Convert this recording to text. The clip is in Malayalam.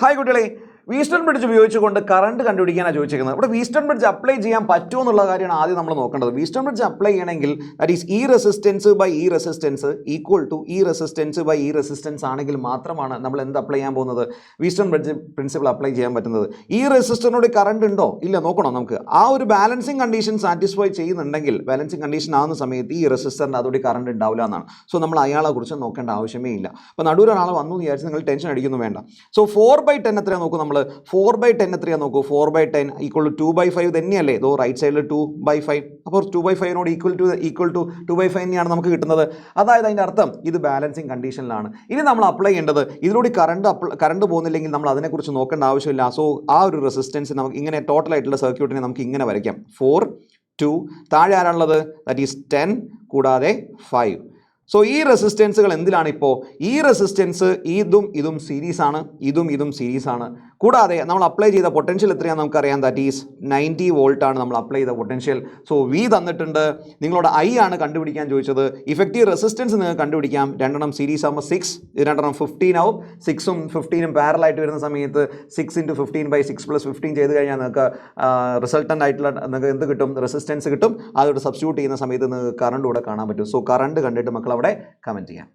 ഹായ് കുട്ടികളെ, വീസ്റ്റൺ ബ്രിഡ്ജ് ഉപയോഗിച്ചുകൊണ്ട് കറണ്ട് കണ്ടുപിടിക്കാനാണ് ചോദിച്ചിരിക്കുന്നത്. ഇവിടെ വീസ്റ്റൺ ബ്രിഡ്ജ് അപ്ലൈ ചെയ്യാൻ പറ്റുമോ എന്നുള്ള കാര്യമാണ് ആദ്യം നമ്മൾ നോക്കേണ്ടത്. വീസ്റ്റൺ ബ്രിഡ്ജ് അപ്ലൈ ചെയ്യണമെങ്കിൽ ദാറ്റ് ഈസ് ഈ റെസിസ്റ്റൻസ് ബൈ ഈ റെസിസ്റ്റൻസ് ഈക്വൽ ടു ഈ റെസിസ്റ്റൻസ് ബൈ ഈ റെസിസ്റ്റൻസ് ആണെങ്കിൽ മാത്രമാണ് നമ്മൾ എന്ത് അപ്ലൈ ചെയ്യാൻ പോകുന്നത്, വീസ്റ്റൺ ബ്രിഡ്ജ് പ്രിൻസിപ്പിൾ അപ്ലൈ ചെയ്യാൻ പറ്റുന്നത്. ഈ റെസിസ്റ്ററിനോട് കറണ്ട് ഉണ്ടോ ഇല്ല നോക്കണം നമുക്ക്. ആ ഒരു ബാലൻസിങ് കണ്ടീഷൻ സാറ്റിസ്ഫൈ ചെയ്യുന്നുണ്ടെങ്കിൽ, ബാലൻസിങ് കണ്ടീഷൻ ആകുന്ന സമയത്ത് ഈ റെസിസ്റ്ററിൻ്റെ അതോടെ കറണ്ട് ഉണ്ടാവില്ല എന്നാണ്. സോ നമ്മൾ അയാളെ കുറിച്ച് നോക്കേണ്ട ആവശ്യമേ ഇല്ല. അപ്പോൾ നടുവിൽ ഒരാൾ വന്നു എന്ന് വിചാരിച്ച് നിങ്ങൾ ടെൻഷൻ അടിക്കുന്നു വേണ്ട. സോ 4/10 എത്രയാണ് നോക്കും നമ്മൾ. 4/10 എത്രയാണ് നോക്കൂ. 4/10 ഈക്വൽ ടു 2/5 തന്നെയല്ലേ. ഇതോ റൈറ്റ് സൈഡിൽ 2/5. അപ്പോൾ 2/5നോട് ഈക്വൽ ടു 2/5 തന്നെയാണ് നമുക്ക് കിട്ടുന്നത്. അതായത് അതിൻ്റെ അർത്ഥം ഇത് ബാലൻസിങ് കണ്ടീഷനിലാണ്. ഇനി നമ്മൾ അപ്ലൈ ചെയ്യേണ്ടത്, ഇതിലൂടെ കറണ്ട് പോകുന്നില്ലെങ്കിൽ നമ്മൾ അതിനെക്കുറിച്ച് നോക്കേണ്ട ആവശ്യമില്ല. സോ ആ ഒരു റെസിസ്റ്റൻസ് നമുക്ക് ഇങ്ങനെ ടോട്ടലായിട്ടുള്ള സർക്യൂട്ടിനെ നമുക്ക് ഇങ്ങനെ വരയ്ക്കാം. 4, 2, താഴെ ആരാണുള്ളത്, ദാറ്റ് ഈസ് 10 കൂടാതെ 5. സോ ഈ റെസിസ്റ്റൻസുകൾ എന്തിലാണ് ഇപ്പോൾ, ഈ റെസിസ്റ്റൻസ് ഇതും സീരീസ് ആണ്, ഇതും സീരീസ് ആണ്. കൂടാതെ നമ്മൾ അപ്ലൈ ചെയ്ത പൊട്ടൻഷ്യൽ എത്രയാണെന്ന് നമുക്കറിയാം, ദാറ്റ് ഈസ് 90 വോൾട്ട് ആണ് നമ്മൾ അപ്ലൈ ചെയ്ത പൊട്ടൻഷ്യൽ. സോ വി തന്നിട്ടുണ്ട്, നിങ്ങളോട് ഐ ആണ് കണ്ടുപിടിക്കാൻ ചോദിച്ചത്. ഇഫക്റ്റീവ് റെസിസ്റ്റൻസ് നിങ്ങൾക്ക് കണ്ടുപിടിക്കാം. രണ്ടെണ്ണം സീരീസ് ആകുമ്പോൾ 6, ഇത് രണ്ടെണ്ണം 15 ആവും. 6ഉം 15ഉം പാരലായിട്ട് വരുന്ന സമയത്ത് 6 × 15/6 + 15 ചെയ്ത് കഴിഞ്ഞാൽ നിങ്ങൾക്ക് റിസൾട്ടൻ്റ് ആയിട്ടുള്ള നിങ്ങൾക്ക് എന്ത് കിട്ടും, റെസിസ്റ്റൻസ് കിട്ടും. അതോട് സബ്സ്റ്റിറ്റ്യൂട്ട് ചെയ്യുന്ന സമയത്ത് നിങ്ങൾക്ക് കറണ്ട് കൂടെ കാണാൻ പറ്റും. സോ കറണ്ട് കണ്ടിട്ട് മക്കൾ അവിടെ കമൻറ്റ് ചെയ്യാം.